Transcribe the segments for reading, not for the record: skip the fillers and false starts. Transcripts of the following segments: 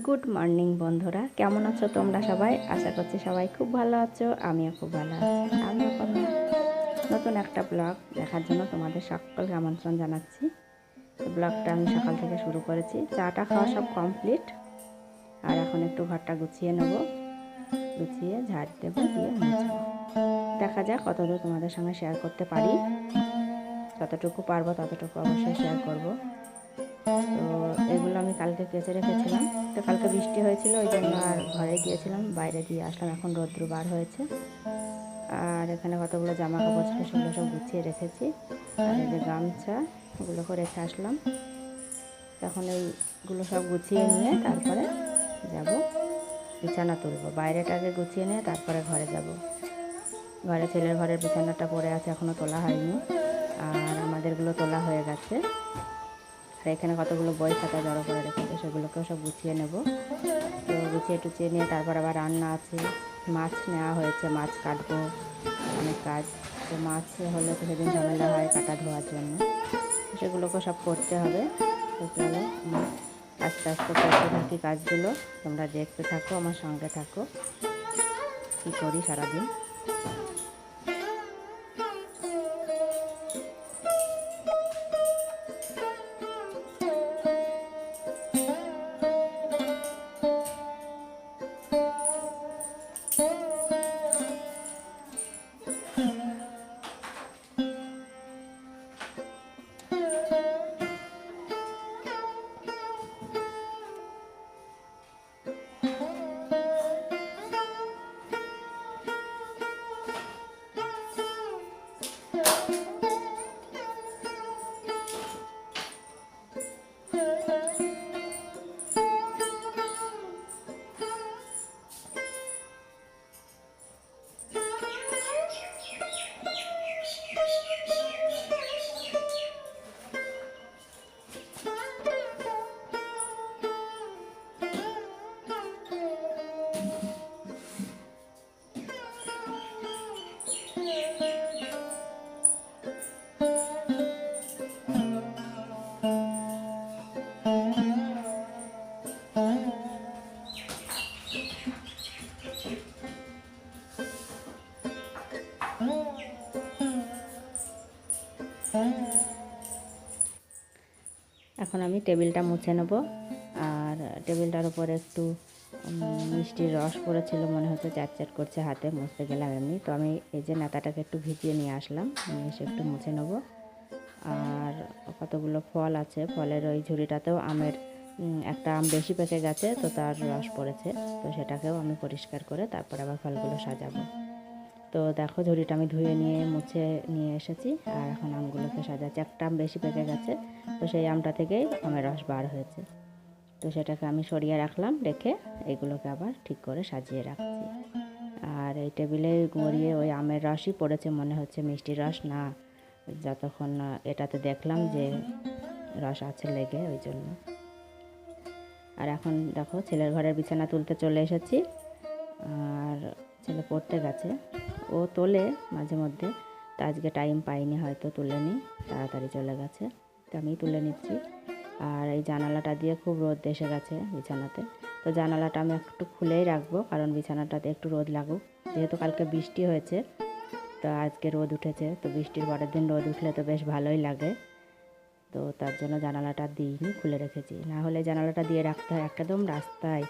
Good morning বন্ধুরা, কেমন আছো তোমরা সবাই? আশা করছি সবাই খুব ভালো আছো, আমিও খুব ভালো আছি। আমি এখন নতুন একটা ব্লগ দেখার জন্য তোমাদের সকলকে আমন্ত্রণ জানাচ্ছি। ব্লগটা আমি সকাল থেকে শুরু করেছি, চাটা খাওয়া সব কমপ্লিট। আর এখন একটু ঘরটা গুছিয়ে নেব, গুছিয়ে ঝাড় দেবো, দিয়ে মুছবো। দেখা যাক কতদূর তোমাদের সঙ্গে শেয়ার করতে পারি। যতটুকু পারবো ততটুকু অবশ্যই শেয়ার করব। তো এগুলো আমি কালকে কেচে রেখেছিলাম। তো কালকে বৃষ্টি হয়েছিল, ওই জন্য আর ঘরে গিয়েছিলাম, বাইরে দিয়ে আসলাম। এখন রৌদ্র বার হয়েছে। আর এখানে কতগুলো জামা কাপড় ছিল, সেগুলো সব গুছিয়ে রেখেছি। আর এই যে গামছা, ওগুলোকে রেখে আসলাম। তখন এইগুলো সব গুছিয়ে নিয়ে তারপরে যাব বিছানা তুলবো। বাইরেটা আগে গুছিয়ে নিয়ে তারপরে ঘরে যাব। ঘরে ছেলের ঘরের বিছানাটা পড়ে আছে, এখনও তোলা হয়নি। আর আমাদেরগুলো তোলা হয়ে গেছে। আর এখানে কতগুলো বই খাতা জড়ো করে রেখেছে, সেগুলোকেও সব গুছিয়ে নেব। তো গুছিয়ে টুচিয়ে নিয়ে তারপর আবার রান্না আছে। মাছ নেওয়া হয়েছে, মাছ কাটবো, অনেক কাজ। তো মাছ হলে তো সেদিন ঝামেলা হয় কাটা ধোয়ার জন্য, সেগুলোকেও সব করতে হবে। তো চলো আমার আস্তে আস্তে করতে থাকি কাজগুলো, তোমরা দেখতে থাকো, আমার সঙ্গে থাকো কী করি সারাদিন। এখন আমি টেবিলটা মুছে নেব। আর টেবিলটার উপরে একটু মিষ্টির রস পড়েছিল, মনে হচ্ছে চ্যাট করছে হাতে, মুছতে গেলাম এমনি। তো আমি এই যে নেতাটাকে একটু ভিজিয়ে নিয়ে আসলাম, নিয়ে এসে একটু মুছে নেব। আর কতগুলো ফল আছে, ফলের ওই ঝুড়িটাতেও আমের একটা আম বেশি পেকে গেছে, তো তার রস পড়েছে। তো সেটাকেও আমি পরিষ্কার করে তারপর আবার ফলগুলো সাজাবো। তো দেখো ঝুড়িটা আমি ধুয়ে নিয়ে মুছে নিয়ে এসেছি। আর এখন আমগুলোকে সাজাচ্ছি। একটা আম বেশি পেকে গেছে, তো সেই আমটা থেকেই আমের রস বার হয়েছে। তো সেটাকে আমি সরিয়ে রাখলাম, রেখে এইগুলোকে আবার ঠিক করে সাজিয়ে রাখছি। আর এই টেবিলে গড়িয়ে ওই আমের রসই পড়েছে, মনে হচ্ছে মিষ্টির রস না, যতক্ষণ এটাতে দেখলাম যে রস আছে লেগে, ওই জন্য। আর এখন দেখো ছেলের ঘরের বিছানা তুলতে চলে এসেছি। আর ছেলে পড়তে গেছে, ও তোলে মাঝে মধ্যে, তো আজকে টাইম পাইনি, হয়তো তুলেনি, তাড়াতাড়ি চলে গেছে, তো আমি তুলে নিচ্ছি। আর এই জানালাটা দিয়ে খুব রোদ এসে গেছে বিছানাতে, তো জানালাটা আমি একটু খুলেই রাখবো, কারণ বিছানাটাতে একটু রোদ লাগুক। যেহেতু কালকে বৃষ্টি হয়েছে, তো আজকে রোদ উঠেছে, তো বৃষ্টির পরের দিন রোদ উঠলে তো বেশ ভালোই লাগে। তো তার জন্য জানালাটা দিইনি, খুলে রেখেছি। না হলে জানালাটা দিয়ে রাখতে হয় একদম রাস্তায়,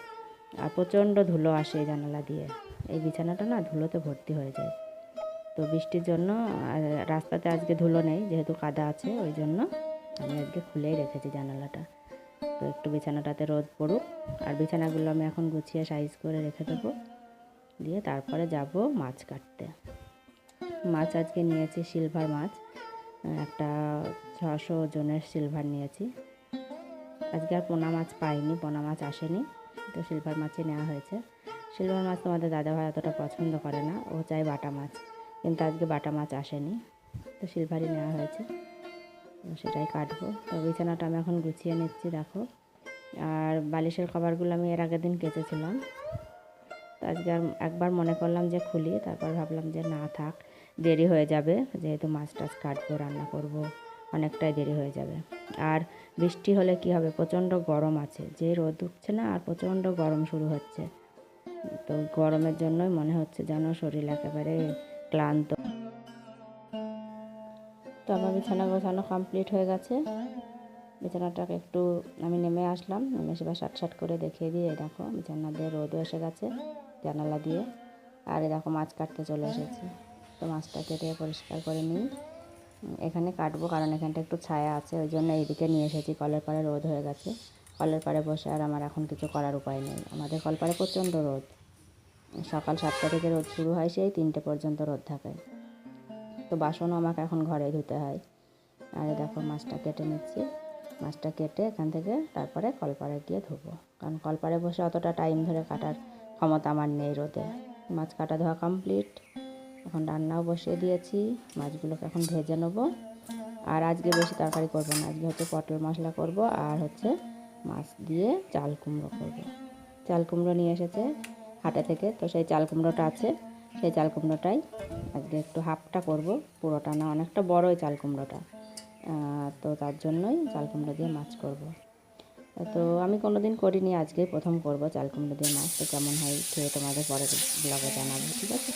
আর প্রচণ্ড ধুলো আসে এই জানালা দিয়ে। এই বিছানাটা না ধুলোতে ভর্তি হয়ে যায়। তো বৃষ্টির জন্য রাস্তাতে আজকে ধুলো নেই, যেহেতু কাদা আছে, ওই জন্য আমি আজকে খুলেই রেখেছি জানালাটা। তো একটু বিছানাটাতে রোদ পড়ুক। আর বিছানাগুলো আমি এখন গুছিয়ে সাইজ করে রেখে দেবো, দিয়ে তারপরে যাব মাছ কাটতে। মাছ আজকে নিয়েছি সিলভার মাছ, একটা 600 ওজনের সিলভার নিয়েছি। আজকে আর পোনা মাছ পাইনি, পোনা মাছ আসেনি, তো সিলভার মাছই নেওয়া হয়েছে। সিলভার মাছ তোমাদের দাদাভাই অতটা পছন্দ করে না, ও চায় বাটা মাছ, কিন্তু আজকে বাটা মাছ আসেনি, তো সিলভারই নেওয়া হয়েছে, তো সেটাই কাটবো। তো বিছানাটা আমি এখন গুছিয়ে নিচ্ছি, দেখো। আর বালিশের কভারগুলো আমি এর আগের দিন কেচেছিলাম, তো আজকে আর একবার মনে করলাম যে খুলি, তারপর ভাবলাম যে না থাক, দেরি হয়ে যাবে, যেহেতু মাছ টাছ কাটবো, রান্না করব, অনেকটাই দেরি হয়ে যাবে। আর বৃষ্টি হলে কি হবে, প্রচণ্ড গরম আছে, যে রোদ উঠছে না আর প্রচণ্ড গরম শুরু হচ্ছে। তো গরমের জন্যই মনে হচ্ছে যেন শরীর একেবারে ক্লান্ত। তো আমার বিছানা গোছানো কমপ্লিট হয়ে গেছে। বিছানাটাকে একটু আমি নেমে আসলাম, নেমে এসে সাট করে দেখিয়ে দিয়ে দেখো বিছানা দিয়ে রোদও এসে গেছে জানালা দিয়ে। আর দেখো মাছ কাটতে চলে এসেছি। তো মাছটা কেটে পরিষ্কার করে নিই। এখানে কাটবো কারণ এখানটা একটু ছায়া আছে, ওই জন্য এইদিকে নিয়ে এসেছি। কলের পাড়ে রোদ হয়ে গেছে, কলের পাড়ে বসে আর আমার এখন কিছু করার উপায় নেই। আমাদের কলপাড়ে প্রচণ্ড রোদ, সকাল 7টা থেকে রোদ শুরু হয়, সেই 3টে পর্যন্ত রোদ থাকে। তো বাসনও আমাকে এখন ঘরে ধুতে হয়। আর দেখো মাছটা কেটে নিচ্ছি। মাছটা কেটে এখান থেকে তারপরে কলপাড়ে গিয়ে ধুবো, কারণ কলপাড়ে বসে অতটা টাইম ধরে কাটার ক্ষমতা আমার নেই রোদে। মাছ কাটা ধোয়া কমপ্লিট, এখন রান্নাও বসিয়ে দিয়েছি। মাছগুলোকে এখন ভেজে নেবো। আর আজকে বেশি তরকারি করবো না, আজকে হচ্ছে পটল মশলা করব আর হচ্ছে মাছ দিয়ে চাল কুমড়ো করবো। চাল কুমড়ো নিয়ে এসেছে হাটে থেকে, তো সেই চাল কুমড়োটা আছে, সেই চাল কুমড়োটাই আজকে একটু হাফটা করব, পুরোটা না, অনেকটা বড় ওই চাল কুমড়োটা। তো তার জন্যই চাল কুমড়ো দিয়ে মাছ করব। তো আমি কোনো দিন করিনি, আজকে প্রথম করব চাল কুমড়ো দিয়ে মাছ। তো কেমন হয় খেয়ে তোমাদের পরে ব্লগে জানাবো, ঠিক আছে?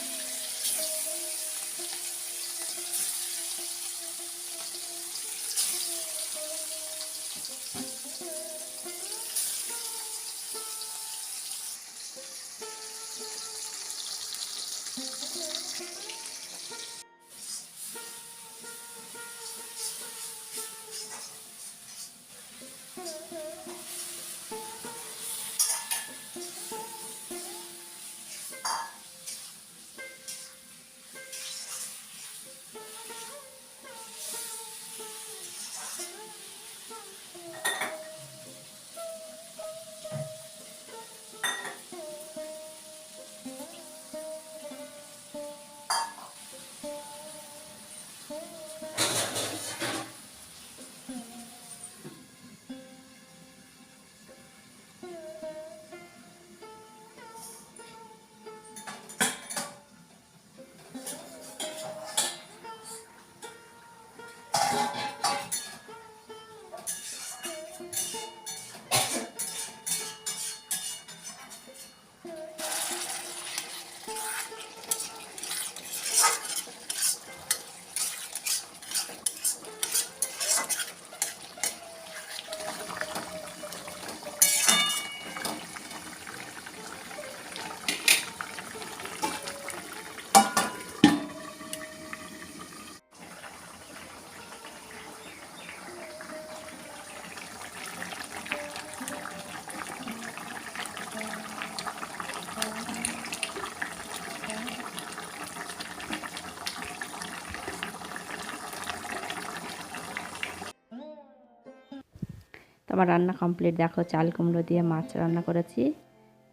তো আমার রান্না কমপ্লিট, দেখো চাল কুমড়ো দিয়ে মাছ রান্না করেছি,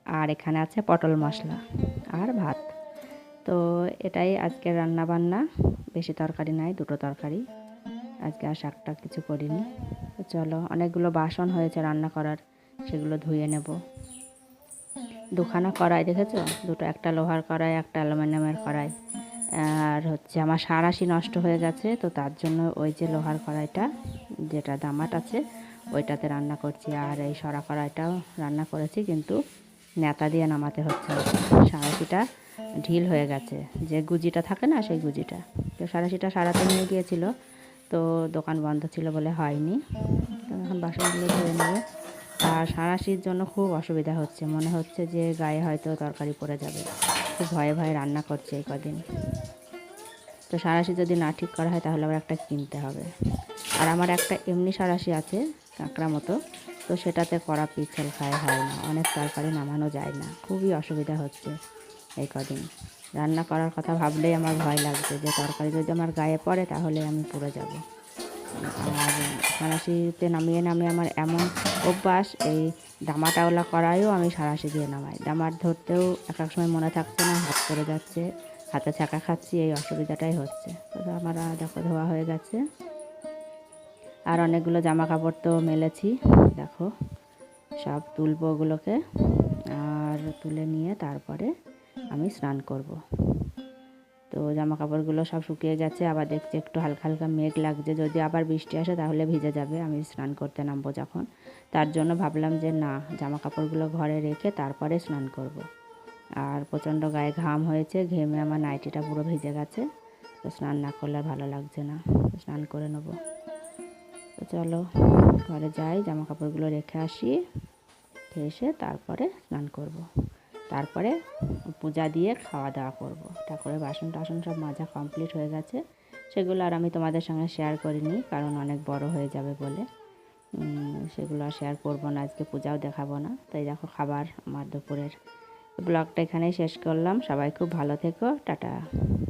আর এখানে আছে পটল মশলা আর ভাত। তো এটাই আজকে রান্না বান্না, বেশি তরকারি নাই, দুটো তরকারি আজকে, আর শাকটা কিছু করিনি। তো চলো, অনেকগুলো বাসন হয়েছে রান্না করার, সেগুলো ধুয়ে নেব। দুখানা কড়াই দেখেছো, দুটো, একটা লোহার কড়াই, একটা অ্যালুমিনিয়ামের কড়াই। আর হচ্ছে আমার সাঁড়াশি নষ্ট হয়ে গেছে, তো তার জন্য ওই যে লোহার কড়াইটা যেটা দামাট আছে ওইটাতে রান্না করছি। আর এই সরা কড়াইটাও রান্না করেছি, কিন্তু নেতা দিয়ে নামাতে হচ্ছে, সাঁড়াশিটা ঢিল হয়ে গেছে, যে গুজিটা থাকে না সেই গুজিটা। তো সাঁড়াশিটা সারাতে নিয়ে গিয়েছিল, তো দোকান বন্ধ ছিল বলে হয়নি। তো এখন বাসনগুলো ধুয়ে নেবো। আর সাঁড়াশির জন্য খুব অসুবিধা হচ্ছে, মনে হচ্ছে যে গায়ে হয়তো তরকারি পড়ে যাবে, খুব ভয়ে ভয়ে রান্না করছে এই কদিন। তো সাঁড়াশি যদি না ঠিক করা হয় তাহলে আবার একটা কিনতে হবে। আর আমার একটা এমনি সাঁড়াশি আছে কাঁকড়া মতো, তো সেটাতে কড়া পিছল খায়, হয় না, অনেক তরকারি নামানো যায় না, খুবই অসুবিধা হচ্ছে এই কদিন। রান্না করার কথা ভাবলেই আমার ভয় লাগছে যে তরকারি যদি আমার গায়ে পড়ে তাহলে আমি পুড়ে যাব। আর সাঁড়াশিতে নামিয়ে নামিয়ে আমার এমন অভ্যাস, এই দামাটাওয়ালা কড়াইও আমি সাঁড়াশি দিয়ে নামাই। দামার ধরতেও এক এক সময় মনে থাকছে না, হাত পড়ে যাচ্ছে, হাতে ছাকা খাচ্ছি, এই অসুবিধাটাই হচ্ছে। তো আমার দেখো ধোয়া হয়ে গেছে। আর অনেকগুলো জামা কাপড় তো মেলেছি, দেখো সব তুলবো ওগুলোকে, আর তুলে নিয়ে তারপরে আমি স্নান করব। তো তো জামা কাপড়গুলো সব শুকিয়ে গেছে, আবার দেখছি একটু হালকা হালকা মেঘ লাগছে, যদি আবার বৃষ্টি আসে তাহলে ভিজে যাবে আমি স্নান করতে নামবো যখন। তার জন্য ভাবলাম যে না, জামা কাপড়গুলো ঘরে রেখে তারপরে স্নান করব। আর প্রচণ্ড গায়ে ঘাম হয়েছে, ঘেমে আমার নাইটিটা পুরো ভিজে গেছে, তো স্নান না করলে আর ভালো লাগছে না, স্নান করে নেবো। তো চলো ঘরে যাই, জামা কাপড়গুলো রেখে আসি, এসে তারপরে স্নান করব। তারপরে পূজা দিয়ে খাওয়া দাওয়া করব। ঠাকুরের বাসন টাসন সব মাজা কমপ্লিট হয়ে গেছে, সেগুলো আর আমি তোমাদের সঙ্গে শেয়ার করিনি, কারণ অনেক বড় হয়ে যাবে বলে সেগুলো আর শেয়ার করবো না, আজকে পূজাও দেখাবো না। তাই দেখো খাবার আমার দুপুরের। ব্লগটা এখানেই শেষ করলাম, সবাই খুব ভালো থেকো, টাটা।